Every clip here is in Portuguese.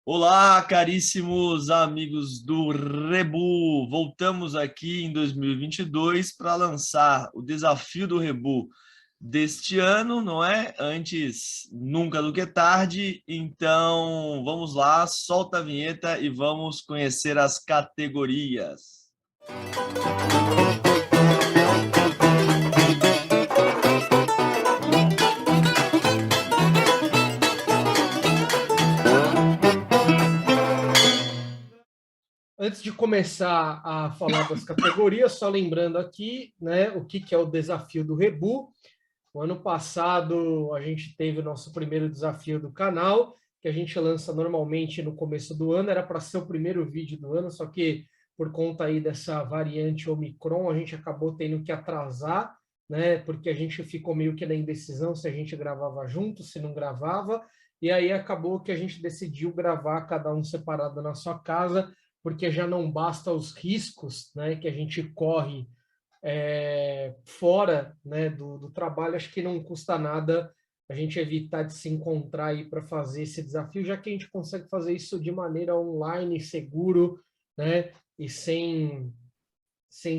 Olá, caríssimos amigos do Rebu. Voltamos aqui em 2022 para lançar o desafio do Rebu deste ano, não é? Antes nunca do que tarde. Então, vamos lá, solta a vinheta e vamos conhecer as categorias. Antes de começar a falar das categorias, só lembrando aqui, né, o que é o desafio do Rebu. O ano passado a gente teve o nosso primeiro desafio do canal, que a gente lança normalmente no começo do ano, era para ser o primeiro vídeo do ano, só que por conta aí dessa variante Omicron, a gente acabou tendo que atrasar, né, porque a gente ficou meio que na indecisão se a gente gravava junto, se não gravava, e aí acabou que a gente decidiu gravar cada um separado na sua casa, porque já não basta os riscos, né, que a gente corre fora, né, do trabalho. Acho que não custa nada a gente evitar de se encontrar aí para fazer esse desafio, já que a gente consegue fazer isso de maneira online, seguro, né, e sem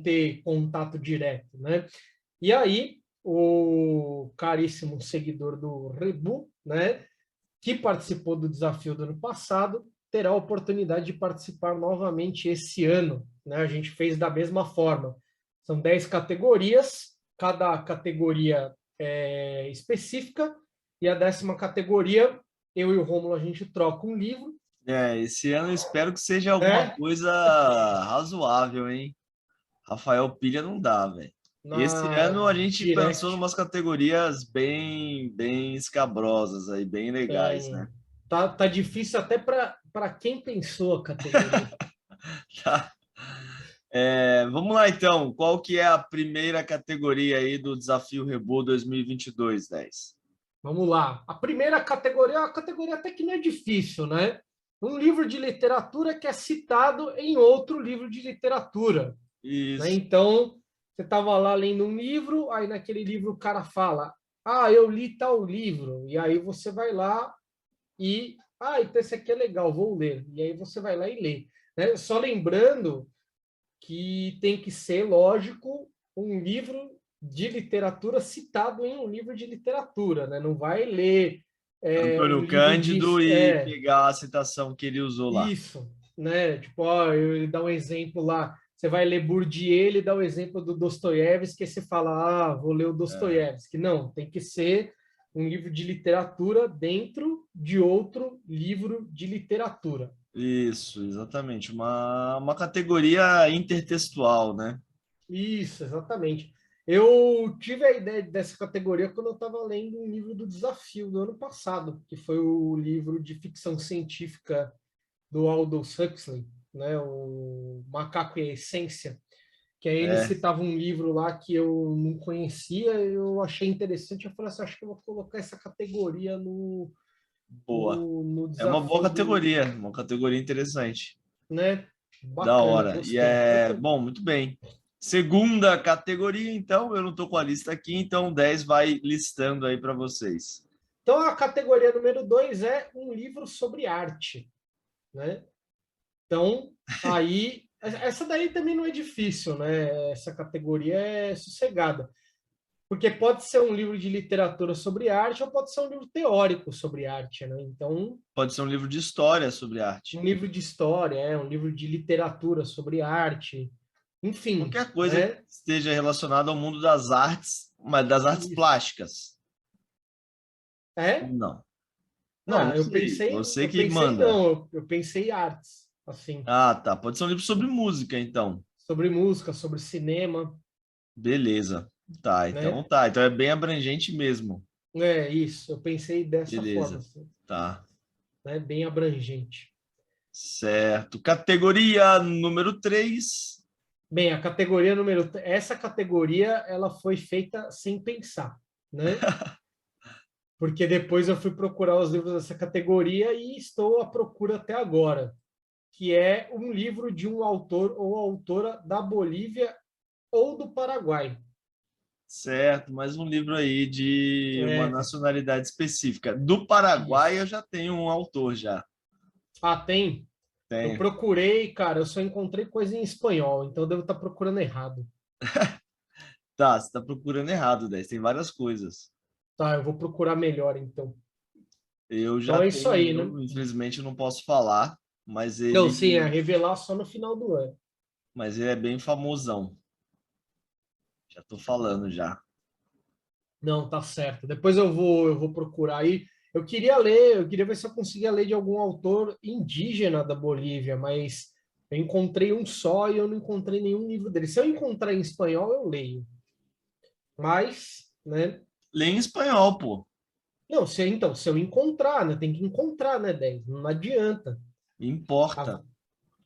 ter contato direto, né? E aí, o caríssimo seguidor do Rebu, né, que participou do desafio do ano passado, terá a oportunidade de participar novamente esse ano, né? A gente fez da mesma forma. São 10 categorias, cada categoria é específica, e a 10ª categoria, eu e o Rômulo, a gente troca um livro. Esse ano eu espero que seja alguma Né? coisa razoável, hein? Rafael Pilha não dá, velho. Esse Na ano a gente pensou em Direct. umas categorias bem escabrosas aí, bem legais, né? Tá difícil até para quem pensou a categoria. Tá. Vamos lá então. Qual que é a primeira categoria aí do Desafio Rebu 2022, 10? Vamos lá. A primeira categoria é uma categoria até que não é difícil, né? Um livro de literatura que é citado em outro livro de literatura, né? Isso. Então, você estava lá lendo um livro, aí naquele livro o cara fala: "Ah, eu li tal livro". E aí você vai lá e: "Ah, então esse aqui é legal, vou ler". E aí você vai lá e lê, né? Só lembrando que tem que ser, lógico, um livro de literatura citado em um livro de literatura, né? Não vai ler um Antônio livro de... Cândido e pegar a citação que ele usou lá. Isso, né? Tipo, ó, ele dá um exemplo lá, você vai ler Bourdieu, ele dá o exemplo do Dostoiévski, que você fala, ah, vou ler o É, Dostoiévski. Não, tem que ser um livro de literatura dentro de outro livro de literatura. isso, exatamente. Uma categoria intertextual, né? Isso, exatamente. Eu tive a ideia dessa categoria quando eu estava lendo um livro do Desafio do ano passado, que foi o livro de ficção científica do Aldous Huxley, né, o Macaco e a Essência, que aí ele É, citava um livro lá que eu não conhecia, eu achei interessante, eu falei assim, acho que eu vou colocar essa categoria boa. no É uma boa desafio categoria, uma categoria interessante. né? Da Bacana, hora. gostei. Bom, muito bem. Segunda categoria, então, eu não estou com a lista aqui, então 10 vai listando aí para vocês. Então, a categoria número 2 é um livro sobre arte, né? Então, aí, essa daí também não é difícil, né? Essa categoria é sossegada. Porque pode ser um livro de literatura sobre arte ou pode ser um livro teórico sobre arte, né? Então, Pode ser um livro de história sobre um arte. livro de história, um livro de literatura sobre arte, enfim, Qualquer coisa que né? esteja relacionada ao mundo das artes, mas das artes Isso. plásticas. É? Não. Não, não Ah, sei. Você eu que pensei manda. não, eu pensei artes, assim, Ah, tá. Pode ser um livro sobre música, então. sobre música, sobre cinema, Beleza. Tá, então né? tá. Então é bem abrangente mesmo. É isso, eu pensei dessa forma, Beleza. assim, Tá. né? Bem abrangente. Certo. Categoria número 3. Bem, a categoria número, essa categoria ela foi feita sem pensar, né? Porque depois eu fui procurar os livros dessa categoria e estou à procura até agora, que é um livro de um autor ou autora da Bolívia ou do Paraguai. Certo, mais um livro aí de uma É, nacionalidade específica. Do Paraguai eu isso. já tenho um autor já. Ah, tem? Eu Tem. procurei, cara, eu só encontrei coisa em espanhol, então eu devo estar procurando errado. Tá, você tá procurando errado, 10. Tem várias coisas. Tá, eu vou procurar melhor, então. Eu já Então é isso tenho o aí, né? meu, infelizmente eu não posso falar, Não, sim, é revelar só no final do ano. mas ele é bem famosão. Já tô falando já. Não, tá certo. Depois eu vou procurar aí. Eu queria ler, eu queria ver se eu conseguia ler de algum autor indígena da Bolívia, mas eu encontrei um só e eu não encontrei nenhum livro dele. Se eu encontrar em espanhol, eu leio. Mas, né? Lê em espanhol, pô. Não, se eu encontrar, né? Tem que encontrar, né, 10? Não adianta. A- Importa.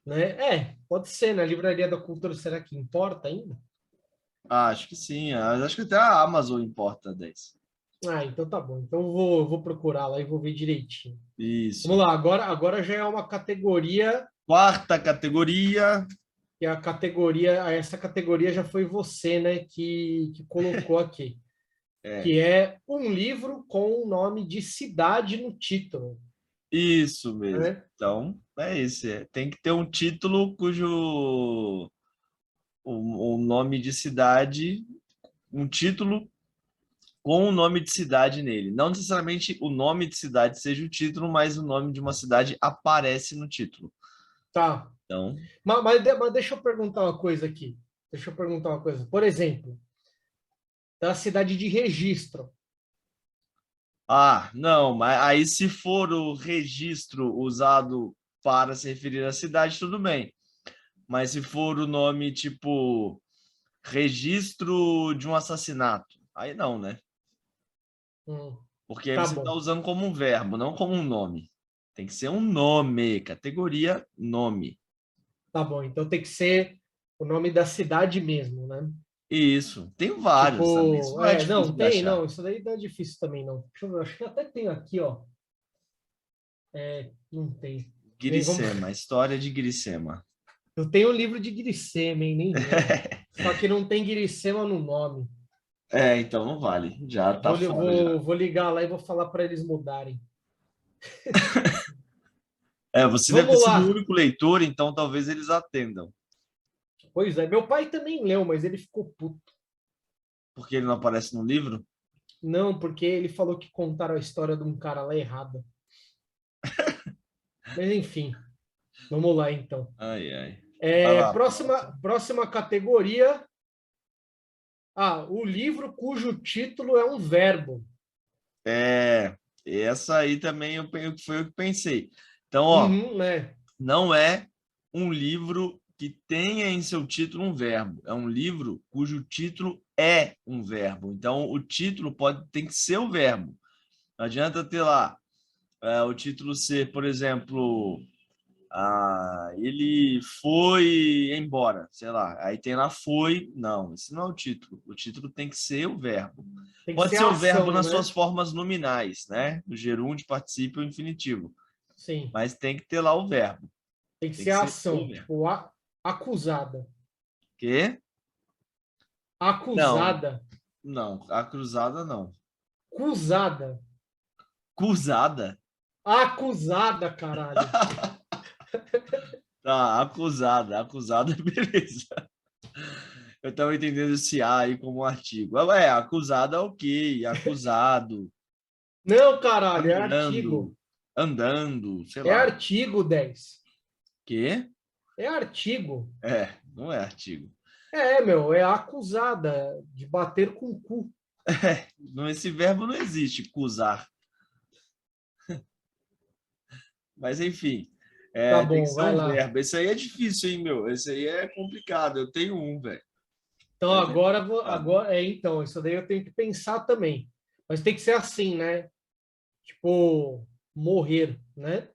né? Pode ser, na Livraria da Cultura, será que importa ainda? Ah, acho que sim. Acho que até a Amazon importa 10. Ah, então tá bom. Então eu vou procurar lá e vou ver direitinho. Vamos Isso. lá, agora já é uma categoria, Quarta categoria. que essa categoria já foi você, né, que colocou aqui, É, que é um livro com o nome de cidade no título, isso mesmo. né? Então, é esse. Tem que ter um título cujo o nome de cidade, um título com o nome de cidade nele. Não necessariamente o nome de cidade seja o título, mas o nome de uma cidade aparece no título. Tá. Então, Mas deixa eu perguntar uma coisa aqui. Deixa eu perguntar uma coisa. Por exemplo, da cidade de Registro. não, mas aí se for o registro usado para se referir à cidade, tudo bem. Mas se for o nome tipo registro de um assassinato, aí não, né? Hum, Porque aí tá você está bom. usando como um verbo, não como um nome. Tem que ser um nome, categoria nome. Tá bom. Então tem que ser o nome da cidade mesmo, né? Isso. Tem vários também. Isso Tipo, não é não, difícil de tem, achar. não, isso daí não é difícil também, não. Deixa eu ver, acho que até tem aqui, ó. Não tem. Bem, vamos. Grisema, história de Grisema. Eu tenho um livro de Grissema, hein? Nem lembro. Só que não tem Grissema no nome. É, então não vale. Já tá Vou, li- fora já. vou, vou ligar lá e vou falar para eles mudarem. É, você deve ter Vamos sido o lá. único leitor, então talvez eles atendam. Pois é, meu pai também leu, mas ele ficou puto. Porque ele não aparece no livro? Não, porque ele falou que contaram a história de um cara lá errada. Mas enfim, vamos lá então. Ai, ai. Vai É, lá, próxima categoria. Ah, o livro cujo título é um verbo. Essa aí também foi eu que pensei. Então, ó, Uhum, né? não é um livro que tenha em seu título um verbo. É um livro cujo título é um verbo. Então, o título tem que ser o verbo. Não adianta ter lá o título ser, por exemplo, ele foi embora, sei lá. Aí tem lá foi. Não, esse não é o título. O título tem que ser o verbo. Tem que Pode ser ser a o verbo ação, nas suas né? formas nominais, né? O gerúndio, particípio e infinitivo. Sim. Mas tem que ter lá o verbo. Tem que Tem ser que a ser o ação. verbo. Tipo, acusada. Que? Não, Acusada. não. A cruzada não. Acusada. Cruzada? Acusada, caralho. Tá, acusada. Acusada, beleza. Eu estava entendendo esse A aí como um artigo. Acusada, ok. Acusado. Não, caralho, é Caminhando. artigo. Andando, sei É lá. artigo 10. Que? É artigo. Não é artigo. Meu, é acusada de bater com o cu. Esse verbo não existe, cusar. Mas, enfim, Tá tem que bom, ser vai um lá. verbo. Esse aí é difícil, hein, meu? Esse aí é complicado. Eu tenho um, velho. Então Mas é complicado. agora então, isso daí eu tenho que pensar também. Mas tem que ser assim, né? Tipo, morrer, né?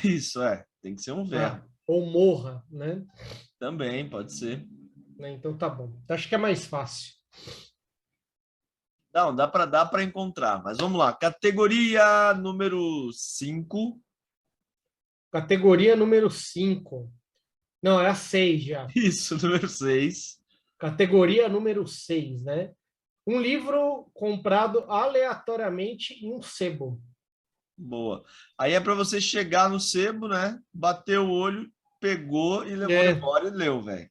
Isso, tem que ser um Ah, verbo. ou morra, né? Também pode ser. Então tá bom. Acho que é mais fácil. Não, dá para encontrar. Mas vamos lá. Categoria número 5. Categoria número 5. Não, é a 6 já. Isso, número 6. Categoria número 6, né? Um livro comprado aleatoriamente em um sebo. Boa. Aí é para você chegar no sebo, né? Bater o olho, pegou e levou É, embora e leu, velho.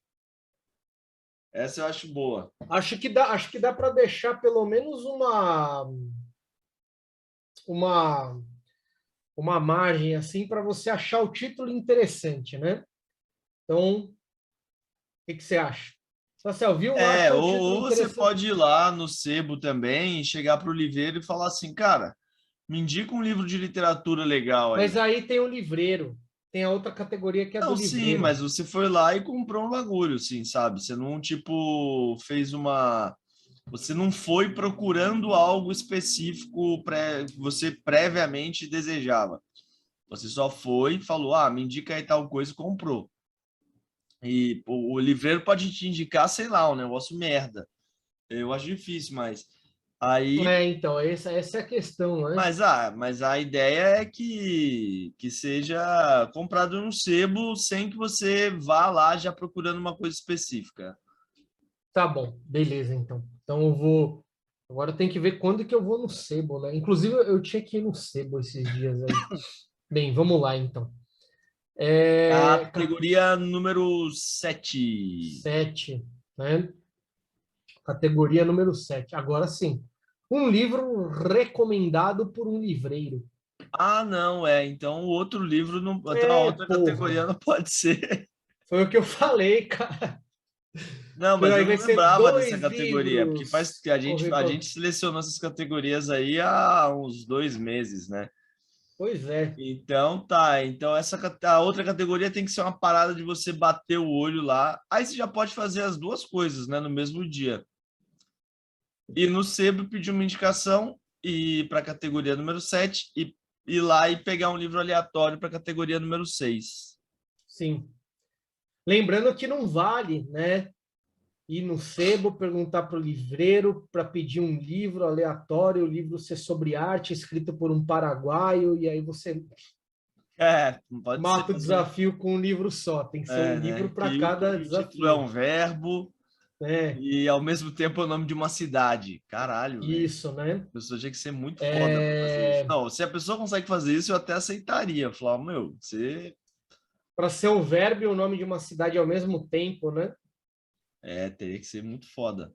Essa eu acho boa. acho que dá para deixar pelo menos uma, uma margem assim para você achar o título interessante, né? Então, o que você acha? Se você ouviu, É, acha o título ou você interessante. pode ir lá no sebo também, chegar pro livreiro e falar assim, cara, me indica um livro de literatura legal Mas aí. aí tem o livreiro, tem a outra categoria que é do Não, sim, livreiro. mas você foi lá e comprou um bagulho, assim, sabe? Você não, tipo, fez uma. Você não foi procurando algo específico que você previamente desejava. Você só foi, falou, ah, me indica aí tal coisa e comprou. E pô, o livreiro pode te indicar, sei lá, um negócio merda. Eu acho difícil, mas aí. É, então, essa é a questão, né? Mas a ideia é que seja comprado no sebo sem que você vá lá já procurando uma coisa específica. Tá bom, beleza, então. Então eu vou. Agora tem que ver quando que eu vou no sebo, né? Inclusive, eu tinha que ir no sebo esses dias aí. Bem, vamos lá, então. É, Categoria número 7. 7, né? Categoria número 7. Agora sim. Um livro recomendado por um livreiro. Ah, não, é. Então o outro livro não. Então a É, outra categoria porra. não pode ser. Foi o que eu falei, cara. Não, Que mas aí eu vai não ser lembrava dessa dois categoria, porque faz livros. que a gente selecionou essas categorias aí há uns 2 meses, né? Pois é. Então tá, então a outra categoria tem que ser uma parada de você bater o olho lá. Aí você já pode fazer as duas coisas, né, no mesmo dia. Ir no sebo pedir uma indicação e para a categoria número 7 e ir lá e pegar um livro aleatório para a categoria número 6. Sim. Lembrando que não vale, né? Ir no sebo, perguntar para o livreiro para pedir um livro aleatório, o livro ser sobre arte, escrito por um paraguaio, e aí você É, não pode ser mata o também. desafio com um livro só. Tem que ser um É, livro né? para Que cada o título é desafio. um verbo Né? e ao mesmo tempo é o nome de uma cidade. Caralho, velho. Isso, né? A pessoa tinha que ser muito foda para fazer isso. É... Não, se a pessoa consegue fazer isso, eu até aceitaria. Falar, meu, você Para ser um verbo e o nome de uma cidade ao mesmo tempo, né? teria que ser muito foda.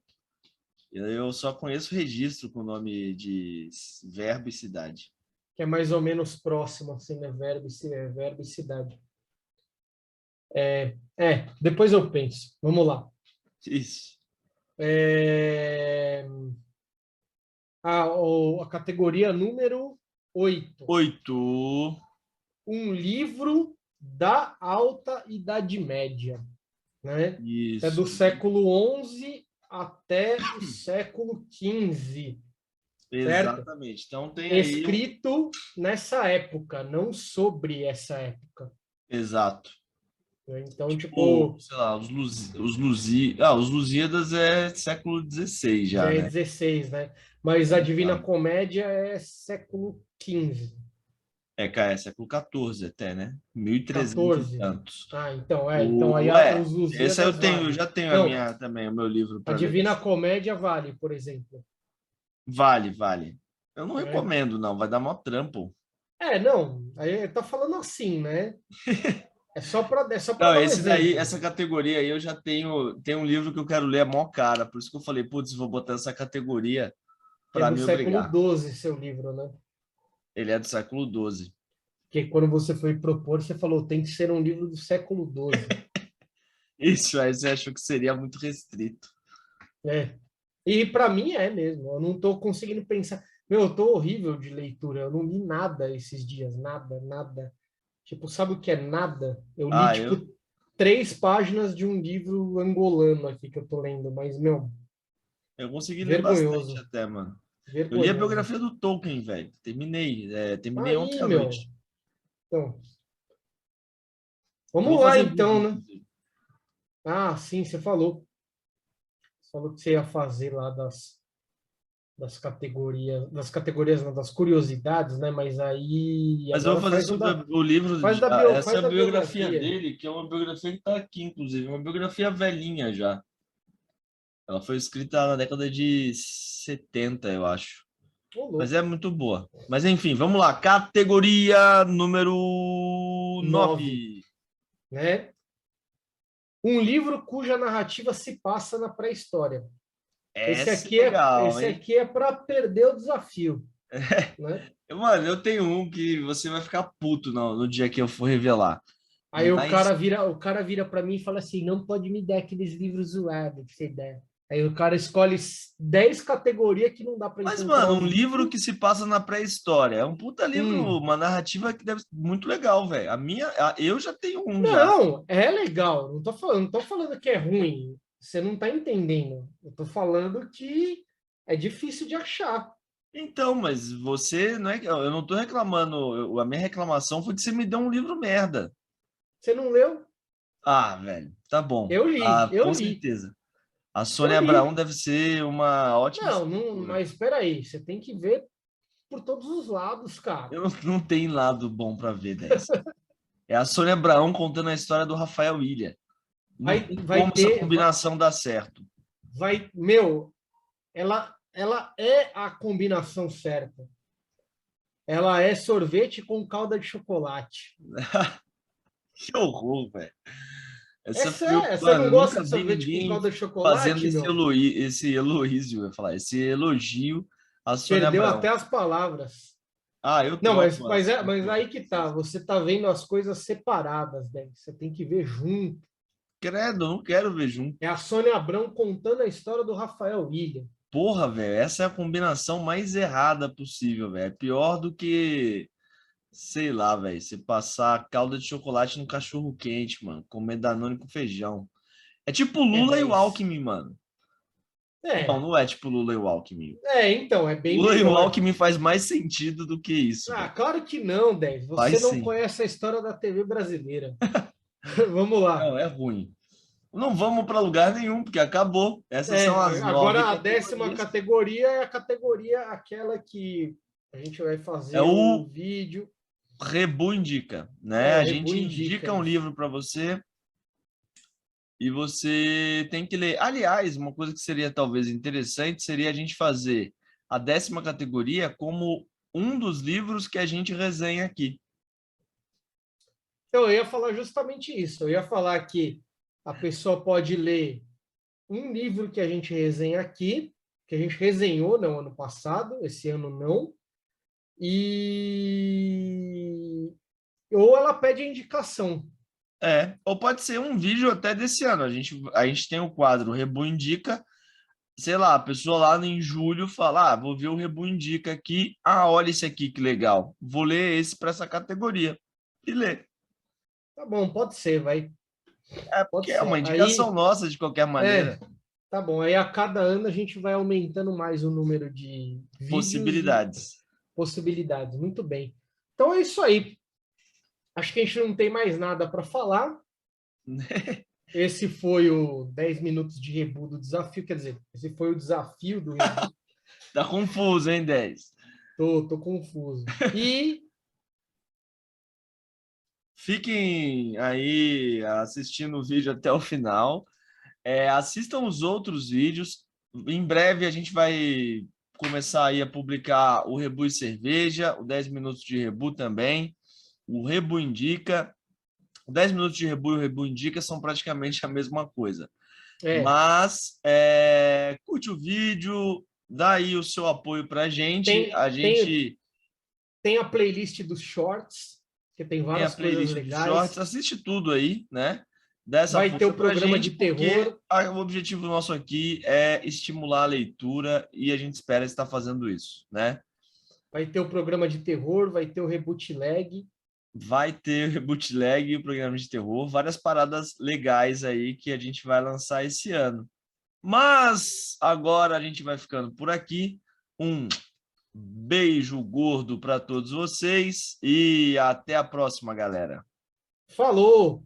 Eu só conheço registro com o nome de verbo e cidade. Que é mais ou menos próximo, assim, né? Verbo e cidade. Depois eu penso. Vamos lá. Isso. É... a categoria número 8. 8. Um livro da Alta Idade Média, né? É do Isso. século XI até o século XV, certo? Exatamente. Então tem aí um. Escrito nessa época, não sobre essa época. Exato. Né? Então, Tipo, tipo, sei lá, os Lusíadas é século XVI já já, é né? 16, né? Mas a Divina Então, Comédia é século XV, cara, é século XIV até, né? 1300 e 14. tantos. Ah, então aí Ué, os esse aí Lusíadas eu valem. já tenho a Não, minha também, o meu livro a para ler. Divina Comédia vale, por exemplo. Vale, vale. Eu não Né? recomendo, não, vai dar mó trampo. Não, aí tá falando assim, né? É só para Não, dar um esse daí, exemplo. essa categoria aí eu já tenho um livro que eu quero ler, é mó cara, por isso que eu falei, putz, vou botar essa categoria Que é para do me século obrigar. XII, seu livro, né? Ele é do século XII. Que quando você foi propor, você falou, tem que ser um livro do século XII. Isso aí você achou que seria muito restrito. É. E para mim é mesmo. Eu não estou conseguindo pensar. Meu, eu tô horrível de leitura. Eu não li nada esses dias. Nada, nada. Tipo, sabe o que é nada? Eu li, Ah, tipo, 3 páginas de um livro angolano aqui que eu tô lendo. Mas, meu, eu consegui ler bastante vergonhoso. até, mano. Eu li a Vergonhoso. biografia do Tolkien, velho. Terminei ontem Aí, à meu. noite. Então, Eu vou vamos lá fazer vídeo, então, né? inclusive. Ah, sim, você falou. Você falou que você ia fazer lá das categorias, não, das curiosidades, né? Mas aí Mas eu agora vou fazer sobre o livro, essa é faz a da biografia biografia. dele, que é uma biografia que está aqui, inclusive, uma biografia velhinha já. Ela foi escrita na década de 70, eu acho. Ô, Mas louco. é muito boa. Mas enfim, vamos lá. Categoria número 9, 9. né? Um livro cuja narrativa se passa na pré-história. Essa é legal, Esse hein? aqui é para perder o desafio, né? Mano, eu tenho um que você vai ficar puto no dia que eu for revelar. Aí Mas, o cara vira para mim e fala assim: "Não pode me dar aqueles livros zoados que você der". Aí o cara escolhe 10 categorias que não dá para mas, encontrar mano, o um livro livro. que se passa na pré-história. É um puta livro, Hum, uma narrativa que deve ser muito legal, velho. Eu já tenho um já. não, é legal. Não tô falando que é ruim. Você não tá entendendo. Eu tô falando que é difícil de achar. Então, mas você não é. Eu não tô reclamando. A minha reclamação foi que você me deu um livro merda. Você não leu? Ah, velho, tá bom. Ah, Eu com li, certeza. A eu Sônia Abraão li. deve ser uma ótima Não, não, escritora. mas espera aí, você tem que ver por todos os lados, cara. Eu não tenho lado bom para ver 10. É a Sônia Abraão contando a história do Rafael Ilha. Não tem Vai como essa ter, combinação dar certo. meu, ela é a combinação certa. Ela é sorvete com calda de chocolate. Que horror, velho. É Essa foi, sério, você mano, não eu gosta nunca de vi sorvete com ninguém calda de fazendo chocolate, meu? esse elogio, eu ia falar, esse elogio à Sônia Perdeu até Abraão. as palavras. Ah, eu Não, troco as mas aí referências. que tá. Você tá vendo as coisas separadas, né? Você tem que ver junto. Credo, eu não quero ver junto. É a Sônia Abrão contando a história do Rafael William. Porra, velho, essa é a combinação mais errada possível, velho. É pior do que, sei lá, velho, você passar calda de chocolate no cachorro quente, mano, comer Danone com feijão. É tipo É Lula e o 10. Alckmin, mano. Não, É, não é tipo Lula e o Alckmin. então, é bem Lula e o melhor. Alckmin faz mais sentido do que isso, Ah, velho. claro que não, 10. Você Faz não sim. conhece a história da TV brasileira. Vamos lá. Não, é ruim. Não vamos para lugar nenhum, porque acabou. Essas são as nove Agora a 10ª categorias. categoria é a categoria aquela que a gente vai É fazer o o vídeo. Rebu Indica, É né? o A Rebu gente Indica indica um isso. livro para você e você tem que ler. Aliás, uma coisa que seria talvez interessante seria a gente fazer a 10ª categoria como um dos livros que a gente resenha aqui. Então, eu ia falar justamente isso. Eu ia falar que a pessoa pode ler um livro que a gente resenha aqui, que a gente resenhou no ano passado, esse ano não, e ou ela pede indicação. Ou pode ser um vídeo até desse ano. A gente tem o quadro Rebu Indica, sei lá, a pessoa lá em julho fala: vou ver o Rebu Indica aqui. Olha esse aqui que legal. Vou ler esse para essa categoria. E ler. Tá bom, pode ser, vai. É Pode porque é uma ser. indicação nossa de qualquer maneira. Tá bom. Aí a cada ano a gente vai aumentando mais o número de vídeos e Possibilidades. possibilidades. Muito bem. Então é isso aí. Acho que a gente não tem mais nada para falar. Esse foi o 10 minutos de rebu do desafio, quer dizer, esse foi o desafio do rebu. Tá confuso, hein, 10? Tô confuso. E Fiquem aí assistindo o vídeo até o final. Assistam os outros vídeos. Em breve a gente vai começar aí a publicar o Rebu e Cerveja, o 10 minutos de Rebu também, o Rebu Indica. O 10 minutos de Rebu e o Rebu Indica são praticamente a mesma coisa. é, Mas curte o vídeo, dá aí o seu apoio para a gente. tem, A tem, gente tem a playlist dos shorts, que tem tem a várias coisas playlist dos shorts, legais. assiste tudo aí, né? Dá essa Vai ter força o para a programa de gente, porque terror, o objetivo nosso aqui é estimular a leitura e a gente espera estar fazendo isso, né? vai ter o programa de terror, vai ter o rebootleg. Vai ter o bootleg e o programa de terror, várias paradas legais aí que a gente vai lançar esse ano. Mas agora a gente vai ficando por aqui. Um beijo gordo para todos vocês e até a próxima, galera. Falou!